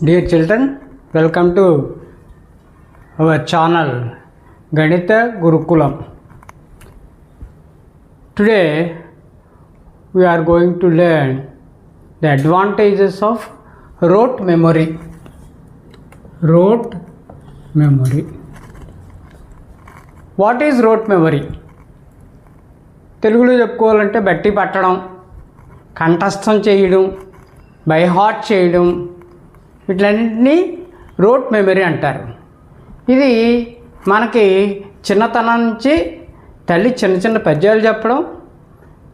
Dear children, welcome to our channel Ganitha Gurukulam. Today we are going to learn the advantages of rote memory. Rote memory. What is rote memory? తెలుగులో చెప్పుకోవాలంటే బట్టి పట్టడం, కంఠస్థం చేయడం, by heart చేయడం, వీటిలన్నింటినీ wrote memory అంటారు. ఇది మనకి చిన్నతనం నుంచి తల్లి చిన్న చిన్న పద్యాలు చెప్పడం,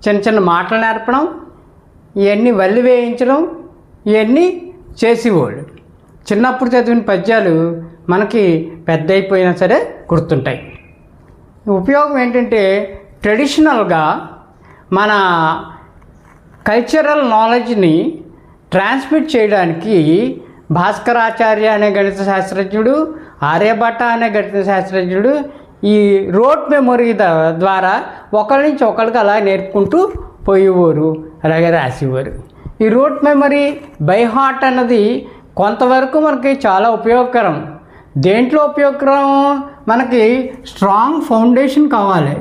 చిన్న చిన్న మాటలు నేర్పడం, ఇవన్నీ వల్లి వేయించడం, ఇవన్నీ చేసేవాళ్ళు. చిన్నప్పుడు చదివిన పద్యాలు మనకి పెద్ద అయిపోయినా సరే గుర్తుంటాయి. ఉపయోగం ఏంటంటే ట్రెడిషనల్గా మన కల్చరల్ నాలెడ్జ్ని ట్రాన్స్మిట్ చేయడానికి భాస్కరాచార్య అనే గణిత శాస్త్రజ్ఞుడు, ఆర్యభట్ట అనే గణిత శాస్త్రజ్ఞుడు ఈ రోట్ మెమొరీ ద్వారా ఒకరి నుంచి ఒకరికి అలా నేర్పుకుంటూ పోయేవారు, అలాగే రాసేవారు. ఈ రోట్ మెమరీ బై హార్ట్ అన్నది కొంతవరకు మనకి చాలా ఉపయోగకరం. దేంట్లో ఉపయోగకరం? మనకి స్ట్రాంగ్ ఫౌండేషన్ కావాలి.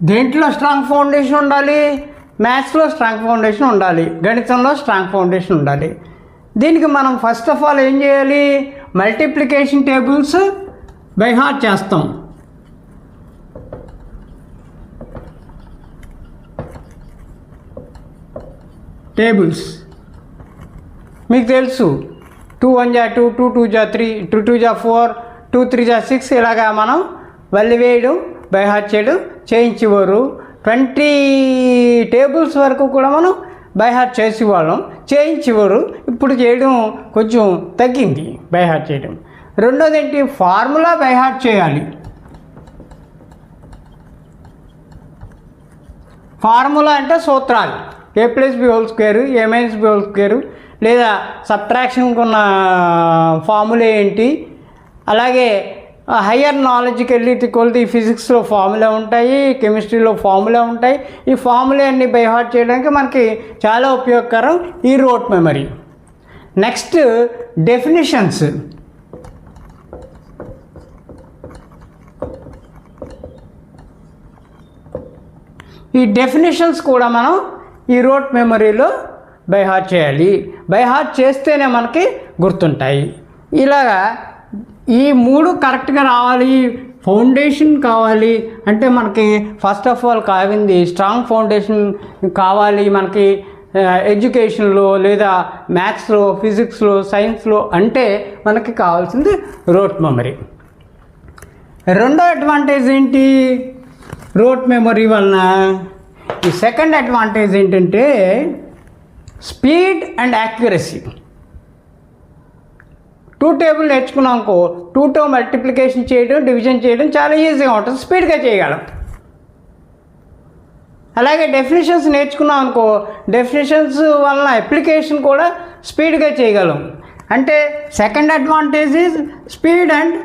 దేంట్లో స్ట్రాంగ్ ఫౌండేషన్ ఉండాలి? మ్యాథ్స్లో స్ట్రాంగ్ ఫౌండేషన్ ఉండాలి, గణితంలో స్ట్రాంగ్ ఫౌండేషన్ ఉండాలి. దీనికి మనం ఫస్ట్ ఆఫ్ ఆల్ ఏం చేయాలి? మల్టిప్లికేషన్ టేబుల్స్ బై హార్ట్ చేస్తాం. టేబుల్స్ మీకు తెలుసు, 2 1 = 2, 2 2 = 3, 2 2 = 4, 2 3 = 6 ఇలాగా మనం వల్లి వేయడం, బై హార్ట్ చేయడం చేయించేవారు. 20 టేబుల్స్ వరకు కూడా మనం బై హార్ట్ చేసేవాళ్ళం, చేయించేవారు. ఇప్పుడు చేయడం కొంచెం తగ్గింది బై హార్ట్ చేయడం. రెండోది ఏంటి? ఫార్ములా బై హార్ట్ చేయాలి. ఫార్ములా అంటే సూత్రాలు, a+b² a-b² లేదా సబ్ట్రాక్షన్కి ఉన్న ఫార్ములా ఏంటి, అలాగే హయ్యర్ నాలెడ్జ్కి వెళ్ళి కొలిది ఫిజిక్స్లో ఫార్ములా ఉంటాయి, కెమిస్ట్రీలో ఫార్ములా ఉంటాయి. ఈ ఫార్ములా అన్ని బై హార్ట్ చేయడానికి మనకి చాలా ఉపయోగకరం ఈ రోట్ మెమరీ. Next definitions. ఈ డెఫినేషన్స్ కూడా మనం ఈ రోట్ మెమరీలో బై హార్ట్ చేయాలి. బై హార్ట్ చేస్తేనే మనకి గుర్తుంటాయి. ఇలాగా ఈ 3 కరెక్ట్గా రావాలి. ఫౌండేషన్ కావాలి అంటే మనకి ఫస్ట్ ఆఫ్ ఆల్ కావింది స్ట్రాంగ్ ఫౌండేషన్ కావాలి. మనకి ఎడ్యుకేషన్లో లేదా మ్యాథ్స్లో, ఫిజిక్స్లో, సైన్స్లో అంటే మనకి కావాల్సింది రోట్ మెమరీ. రెండో అడ్వాంటేజ్ ఏంటి రోట్ మెమరీ వలన? ఈ సెకండ్ అడ్వాంటేజ్ ఏంటంటే స్పీడ్ అండ్ యాక్యురసీ. 2 టేబుల్ నేర్చుకున్నామనుకో, 2తో మల్టిప్లికేషన్ చేయడం, డివిజన్ చేయడం చాలా ఈజీగా ఉంటుంది, స్పీడ్గా చేయగలం. అలాగే డెఫినేషన్స్ నేర్చుకున్నాం అనుకో, డెఫినేషన్స్ వలన అప్లికేషన్ కూడా స్పీడ్గా చేయగలం. అంటే second advantage is speed and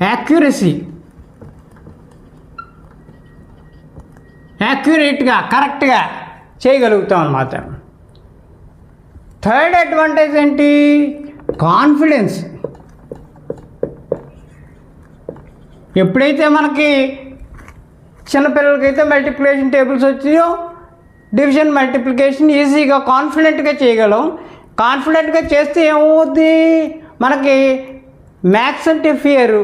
accuracy. యాక్యురేట్గా, కరెక్ట్గా చేయగలుగుతాం అన్నమాట. థర్డ్ అడ్వాంటేజ్ ఏంటి? కాన్ఫిడెన్స్. ఎప్పుడైతే మనకి చిన్నపిల్లలకైతే మల్టిప్లికేషన్ టేబుల్స్ వచ్చాయో, డివిజన్, మల్టిప్లికేషన్ ఈజీగా కాన్ఫిడెంట్గా చేయగలం. కాన్ఫిడెంట్గా చేస్తే ఏమవుద్ది? మనకి మ్యాథ్స్ అంటే ఫియర్,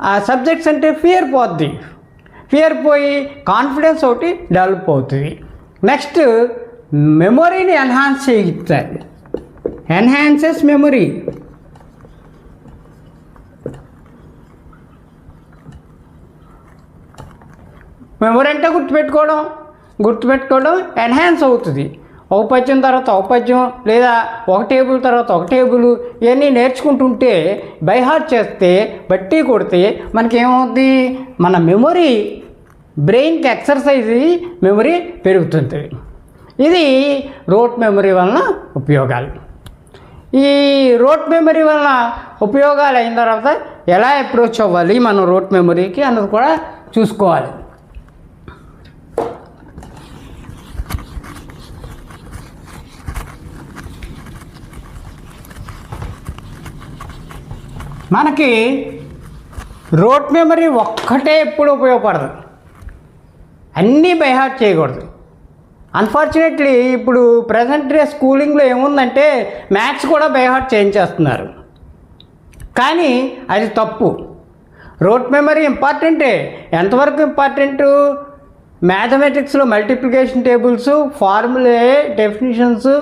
ఆ సబ్జెక్ట్స్ అంటే ఫియర్ పోద్ది. ఫియర్ పోయి కాన్ఫిడెన్స్ ఒకటి డెవలప్ అవుతుంది. నెక్స్ట్ మెమొరీని ఎన్హాన్స్ చేయిస్తారు. Enhances memory. మెమొరీ అంటే గుర్తుపెట్టుకోవడం ఎన్హాన్స్ అవుతుంది. ఒక పద్యం తర్వాత ఒక పద్యం లేదా ఒక టేబుల్ తర్వాత ఒక టేబుల్ ఇవన్నీ నేర్చుకుంటుంటే బై హార్ట్ చేస్తే, బట్టి కొడితే మనకేమవుద్ది? మన మెమొరీ, బ్రెయిన్కి ఎక్సర్సైజ్, మెమొరీ పెరుగుతుంది. ఇది రోట్ మెమరీ వలన ఉపయోగాలు. ఈ రోట్ మెమరీ వలన ఉపయోగాలు అయిన తర్వాత ఎలా అప్రోచ్ అవ్వాలి మనం రోట్ మెమరీకి అన్నది కూడా చూసుకోవాలి. మనకి రోట్ మెమరీ ఒక్కటే ఎప్పుడు ఉపయోగపడదు, అన్నీ బై హార్ట్ చేయకూడదు. అన్ఫార్చునేట్లీ ఇప్పుడు ప్రజెంట్ డే స్కూలింగ్లో ఏముందంటే మ్యాథ్స్ కూడా బై హార్ట్ చేయించేస్తున్నారు, కానీ అది తప్పు. రోట్ మెమరీ ఇంపార్టెంటే. ఎంతవరకు ఇంపార్టెంటు? మ్యాథమెటిక్స్లో మల్టిప్లికేషన్ టేబుల్స్, ఫార్ములే, డెఫినిషన్స్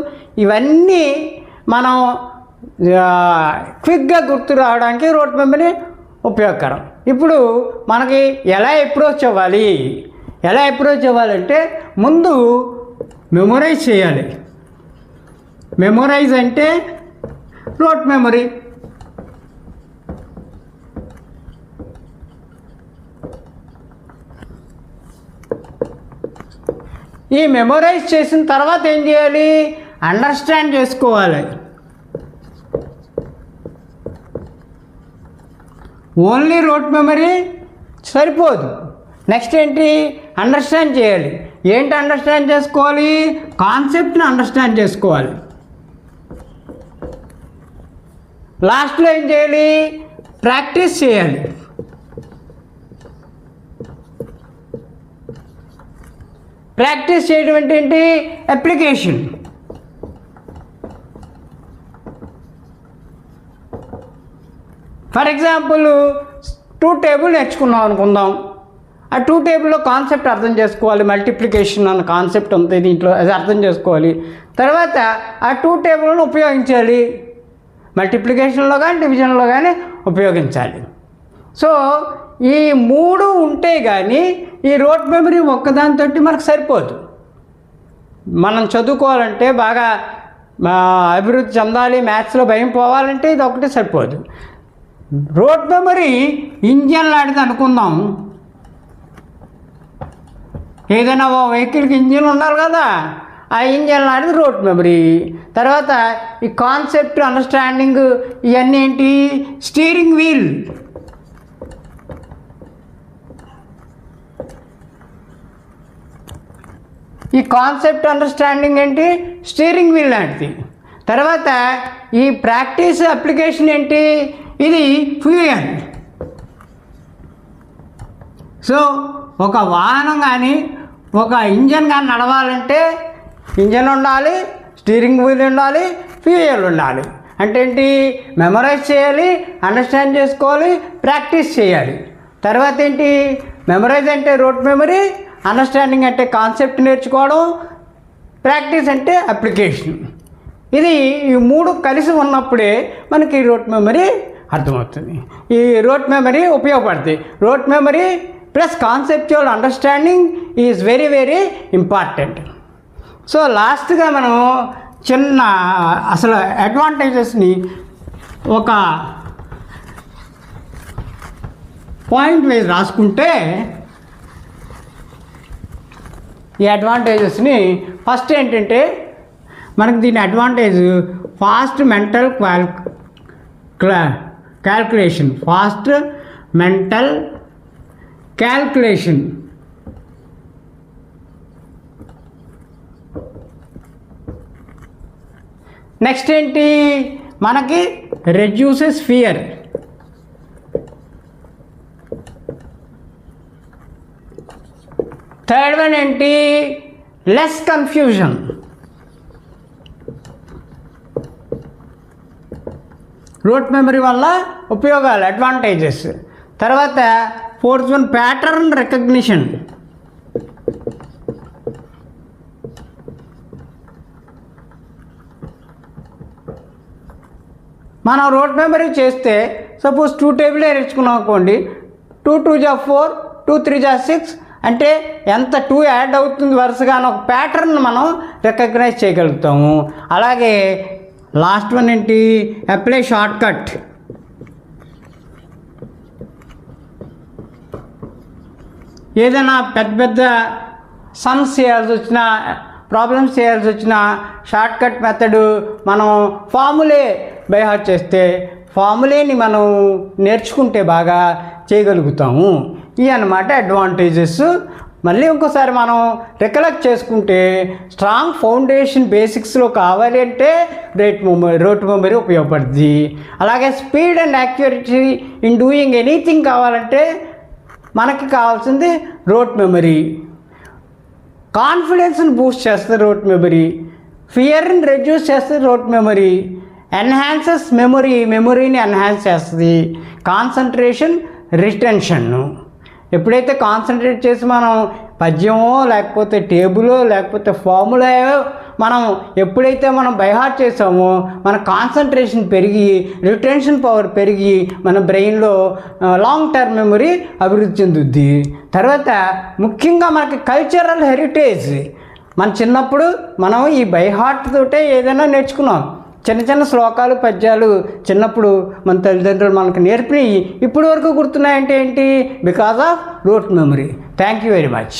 ఇవన్నీ మనం క్విక్గా గుర్తు రావడానికి రోట్ మెమరీ ఉపయోగకరం. ఇప్పుడు మనకి ఎలా అప్రోచ్ అవ్వాలంటే ముందు మెమొరైజ్ చేయాలి. మెమొరైజ్ అంటే రోట్ మెమరీ. ఈ మెమొరైజ్ చేసిన తర్వాత ఏం చేయాలి? అండర్స్టాండ్ చేసుకోవాలి. ఓన్లీ రోట్ మెమరీ సరిపోదు, నెక్స్ట్ ఏంటి? అండర్స్టాండ్ చేయాలి. ఏంటి అండర్స్టాండ్ చేసుకోవాలి? కాన్సెప్ట్ని అండర్స్టాండ్ చేసుకోవాలి. లాస్ట్లో ఏం చేయాలి? ప్రాక్టీస్ చేయాలి. ప్రాక్టీస్ చేయడం అంటే ఏంటి? అప్లికేషన్. ఫర్ ఎగ్జాంపుల్ 2 టేబుల్ నేర్చుకున్నాం అనుకుందాం. ఆ 2 టేబుల్లో కాన్సెప్ట్ అర్థం చేసుకోవాలి. మల్టిప్లికేషన్ అన్న కాన్సెప్ట్ ఉంది దీంట్లో, అది అర్థం చేసుకోవాలి. తర్వాత ఆ 2 టేబుల్ను ఉపయోగించాలి. మల్టిప్లికేషన్లో కానీ డివిజన్లో కానీ ఉపయోగించాలి. సో ఈ 3 ఉంటే కానీ ఈ రోట్ మెమరీ ఒక్కదానితో మనకు సరిపోదు. మనం చదువుకోవాలంటే, బాగా అభివృద్ధి చెందాలి, మ్యాథ్స్లో భయం పోవాలంటే ఇది ఒకటి సరిపోదు. రోట్ మెమరీ ఇంజన్ లాంటిది అనుకుందాం. ఏదైనా ఓ వెహికల్కి ఇంజిన్ ఉండాలి కదా, ఆ ఇంజన్ లాంటిది రోట్ మెమరీ. తర్వాత ఈ కాన్సెప్ట్ అండర్స్టాండింగ్ ఇవన్నీ ఏంటి? Steering wheel. ఈ కాన్సెప్ట్ అండర్స్టాండింగ్ ఏంటి? స్టీరింగ్ వీల్ లాంటిది. తర్వాత ఈ ప్రాక్టీస్ అప్లికేషన్ ఏంటి? ఇది ఫ్యూయల్. సో ఒక వాహనం కానీ ఒక ఇంజన్ కానీ నడవాలంటే ఇంజన్ ఉండాలి, స్టీరింగ్ వీల్ ఉండాలి, ఫ్యూయల్ ఉండాలి. అంటే ఏంటి? మెమరైజ్ చేయాలి, అండర్స్టాండ్ చేసుకోవాలి, ప్రాక్టీస్ చేయాలి. తర్వాత ఏంటి? మెమరైజ్ అంటే రోట్ మెమరీ, అండర్స్టాండింగ్ అంటే కాన్సెప్ట్ నేర్చుకోవడం, ప్రాక్టీస్ అంటే అప్లికేషన్. ఇది ఈ 3 కలిసి ఉన్నప్పుడే మనకి రోట్ మెమరీ అర్థమవుతుంది. ఈ రోట్ మెమరీ ఉపయోగపడుతుంది. Wrote memory plus conceptual understanding is very very important. So లాస్ట్గా మనం చిన్న అసలు అడ్వాంటేజెస్ని ఒక పాయింట్ వైజ్ రాసుకుంటే, ఈ అడ్వాంటేజెస్ని ఫస్ట్ ఏంటంటే మనకి దీని advantage fast mental calculation. Fast mental calculation. Next ఏంటి? మనకి రెడ్యూసెస్ ఫియర్. థర్డ్ వన్ ఏంటి? Less confusion. రోట్ మెమరీ వల్ల ఉపయోగాలు, అడ్వాంటేజెస్. తర్వాత ఫోర్త్ వన్ ప్యాటర్న్ రికగ్నిషన్. మనం రోట్ మెమరీ చేస్తే సపోజ్ 2 టేబులే నేర్చుకున్నాం అనుకోండి, 2 2 జా 4, 2 3 జా 6 అంటే ఎంత 2 యాడ్ అవుతుంది వరుసగా అని ఒక ప్యాటర్న్ మనం రికగ్నైజ్ చేయగలుగుతాము. అలాగే లాస్ట్ వన్ ఏంటి? Apply short cut. ఏదైనా పెద్ద పెద్ద సమ్స్ చేయాల్సి వచ్చినా, ప్రాబ్లమ్స్ చేయాల్సి వచ్చినా షార్ట్ కట్ మెథడ్ మనం ఫార్ములే బై హార్ట్ చేస్తే ఫార్ములేని మనం నేర్చుకుంటే బాగా చేయగలుగుతాము. ఇవి అన్నమాట అడ్వాంటేజెస్. మళ్ళీ ఇంకోసారి మనం రికలెక్ట్ చేసుకుంటే స్ట్రాంగ్ ఫౌండేషన్ బేసిక్స్లో కావాలి అంటే రోట్ మెమరీ ఉపయోగపడుతుంది. అలాగే speed and accuracy in doing anything కావాలంటే మనకి కావాల్సింది రోట్ మెమరీ. కాన్ఫిడెన్స్ని బూస్ట్ చేస్తుంది రోట్ మెమరీ. ఫియర్ని రెడ్యూస్ చేస్తుంది రోట్ మెమరీ. ఎన్హాన్సెస్ మెమరీని ఎన్హాన్స్ చేస్తుంది. Concentration, retention. ఎప్పుడైతే కాన్సన్ట్రేట్ చేసి మనం పద్యమో లేకపోతే టేబులో లేకపోతే ఫార్ములా మనం ఎప్పుడైతే మనం బైహార్ట్ చేసామో మన కాన్సన్ట్రేషన్ పెరిగి రిటెన్షన్ పవర్ పెరిగి మన బ్రెయిన్లో లాంగ్ టర్మ్ మెమరీ అభివృద్ధి చెందుద్ది. తర్వాత ముఖ్యంగా మనకి కల్చరల్ హెరిటేజ్. మన చిన్నప్పుడు మనం ఈ బైహార్ట్ తోటే ఏదైనా నేర్చుకున్నాం. చిన్న చిన్న శ్లోకాలు పద్యాలు చిన్నప్పుడు మన తల్లిదండ్రులు మనకు నేర్పినవి ఇప్పుడు వరకు గుర్తున్నాయంటే ఏంటి? Because of wrote memory. Thank you very much.